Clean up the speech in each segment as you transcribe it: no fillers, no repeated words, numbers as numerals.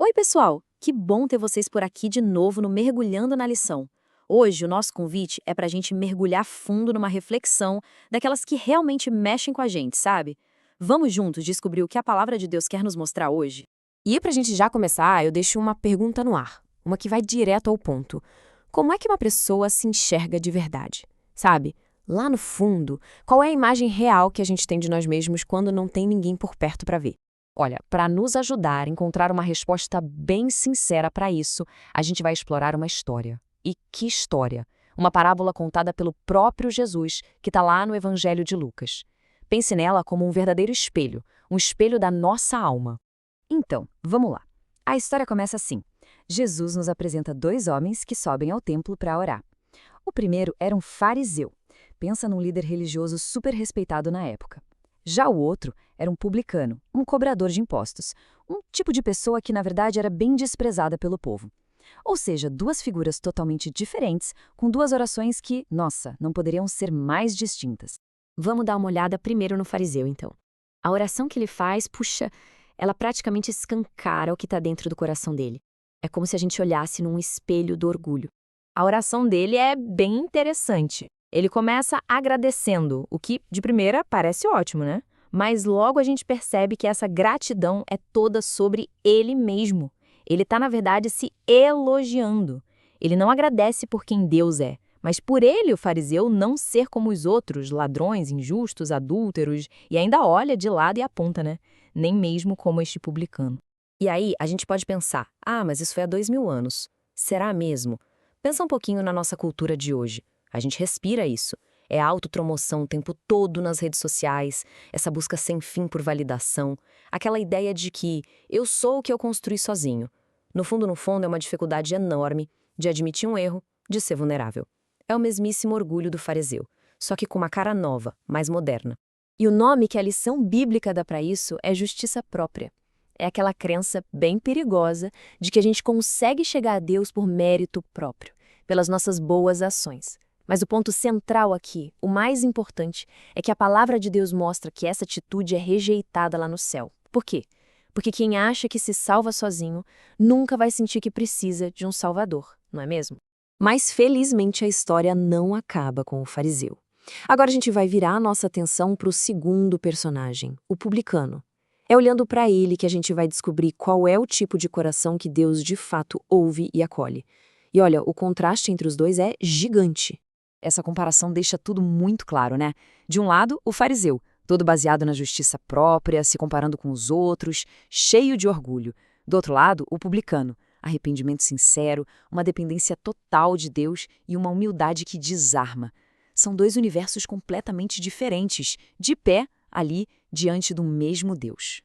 Oi, pessoal! Que bom ter vocês por aqui de novo no Mergulhando na Lição. Hoje, o nosso convite é para a gente mergulhar fundo numa reflexão daquelas que realmente mexem com a gente, sabe? Vamos juntos descobrir o que a palavra de Deus quer nos mostrar hoje? E para a gente já começar, eu deixo uma pergunta no ar, uma que vai direto ao ponto. Como é que uma pessoa se enxerga de verdade? Sabe? Lá no fundo, qual é a imagem real que a gente tem de nós mesmos quando não tem ninguém por perto para ver? Olha, para nos ajudar a encontrar uma resposta bem sincera para isso, a gente vai explorar uma história. E que história? Uma parábola contada pelo próprio Jesus, que está lá no Evangelho de Lucas. Pense nela como um verdadeiro espelho, um espelho da nossa alma. Então, vamos lá. A história começa assim. Jesus nos apresenta dois homens que sobem ao templo para orar. O primeiro era um fariseu. Pensa num líder religioso super respeitado na época. Já o outro era um publicano, um cobrador de impostos, um tipo de pessoa que, na verdade, era bem desprezada pelo povo. Ou seja, duas figuras totalmente diferentes, com duas orações que, nossa, não poderiam ser mais distintas. Vamos dar uma olhada primeiro no fariseu, então. A oração que ele faz, puxa, ela praticamente escancara o que está dentro do coração dele. É como se a gente olhasse num espelho do orgulho. A oração dele é bem interessante. Ele começa agradecendo, o que, de primeira, parece ótimo, né? Mas logo a gente percebe que essa gratidão é toda sobre ele mesmo. Ele está, na verdade, se elogiando. Ele não agradece por quem Deus é, mas por ele, o fariseu, não ser como os outros, ladrões, injustos, adúlteros, e ainda olha de lado e aponta, né? Nem mesmo como este publicano. E aí, a gente pode pensar, mas isso foi há 2000 anos. Será mesmo? Pensa um pouquinho na nossa cultura de hoje. A gente respira isso. É autopromoção o tempo todo nas redes sociais, essa busca sem fim por validação, aquela ideia de que eu sou o que eu construí sozinho. No fundo, é uma dificuldade enorme de admitir um erro, de ser vulnerável. É o mesmíssimo orgulho do fariseu, só que com uma cara nova, mais moderna. E o nome que a lição bíblica dá para isso é justiça própria. É aquela crença bem perigosa de que a gente consegue chegar a Deus por mérito próprio, pelas nossas boas ações. Mas o ponto central aqui, o mais importante, é que a palavra de Deus mostra que essa atitude é rejeitada lá no céu. Por quê? Porque quem acha que se salva sozinho nunca vai sentir que precisa de um salvador, não é mesmo? Mas felizmente a história não acaba com o fariseu. Agora a gente vai virar a nossa atenção para o segundo personagem, o publicano. É olhando para ele que a gente vai descobrir qual é o tipo de coração que Deus de fato ouve e acolhe. E olha, o contraste entre os dois é gigante. Essa comparação deixa tudo muito claro, né? De um lado, o fariseu, todo baseado na justiça própria, se comparando com os outros, cheio de orgulho. Do outro lado, o publicano, arrependimento sincero, uma dependência total de Deus e uma humildade que desarma. São dois universos completamente diferentes, de pé, ali, diante do mesmo Deus.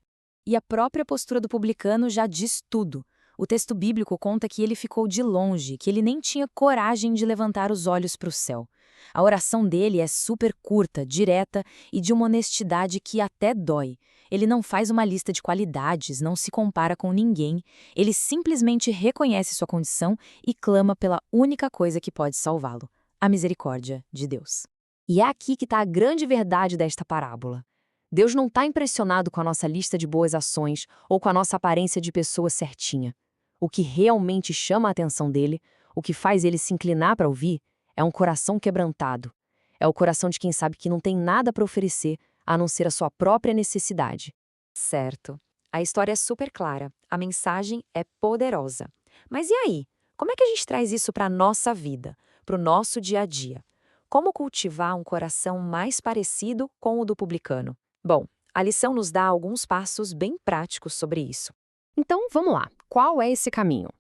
E a própria postura do publicano já diz tudo. O texto bíblico conta que ele ficou de longe, que ele nem tinha coragem de levantar os olhos para o céu. A oração dele é super curta, direta e de uma honestidade que até dói. Ele não faz uma lista de qualidades, não se compara com ninguém. Ele simplesmente reconhece sua condição e clama pela única coisa que pode salvá-lo: a misericórdia de Deus. E é aqui que está a grande verdade desta parábola. Deus não está impressionado com a nossa lista de boas ações ou com a nossa aparência de pessoa certinha. O que realmente chama a atenção dele, o que faz ele se inclinar para ouvir, é um coração quebrantado. É o coração de quem sabe que não tem nada para oferecer a não ser a sua própria necessidade. Certo. A história é super clara. A mensagem é poderosa. Mas e aí? Como é que a gente traz isso para a nossa vida, para o nosso dia a dia? Como cultivar um coração mais parecido com o do publicano? Bom, a lição nos dá alguns passos bem práticos sobre isso. Então, vamos lá. Qual é esse caminho?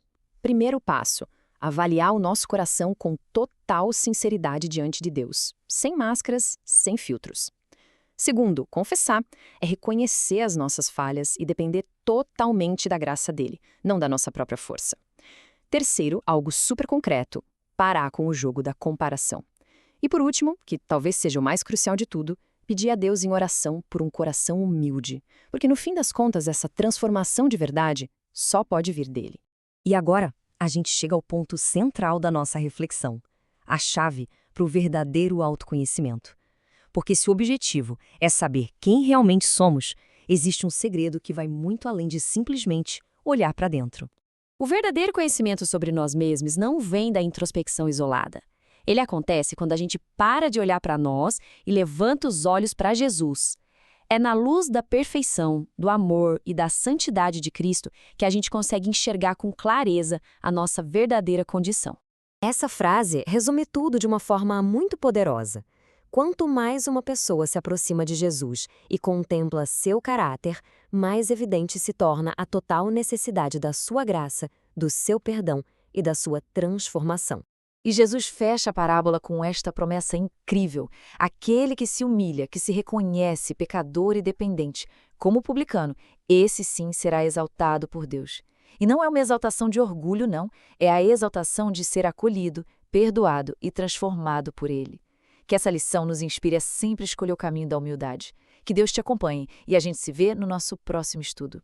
Primeiro passo: avaliar o nosso coração com total sinceridade diante de Deus, sem máscaras, sem filtros. Segundo, confessar é reconhecer as nossas falhas e depender totalmente da graça dele, não da nossa própria força. Terceiro, algo super concreto: parar com o jogo da comparação. E por último, que talvez seja o mais crucial de tudo, pedir a Deus em oração por um coração humilde, porque no fim das contas essa transformação de verdade só pode vir dele. E agora, a gente chega ao ponto central da nossa reflexão, a chave para o verdadeiro autoconhecimento. Porque se o objetivo é saber quem realmente somos, existe um segredo que vai muito além de simplesmente olhar para dentro. O verdadeiro conhecimento sobre nós mesmos não vem da introspecção isolada. Ele acontece quando a gente para de olhar para nós e levanta os olhos para Jesus. É na luz da perfeição, do amor e da santidade de Cristo que a gente consegue enxergar com clareza a nossa verdadeira condição. Essa frase resume tudo de uma forma muito poderosa. Quanto mais uma pessoa se aproxima de Jesus e contempla seu caráter, mais evidente se torna a total necessidade da sua graça, do seu perdão e da sua transformação. E Jesus fecha a parábola com esta promessa incrível: aquele que se humilha, que se reconhece pecador e dependente, como publicano, esse sim será exaltado por Deus. E não é uma exaltação de orgulho, não, é a exaltação de ser acolhido, perdoado e transformado por Ele. Que essa lição nos inspire a sempre escolher o caminho da humildade. Que Deus te acompanhe e a gente se vê no nosso próximo estudo.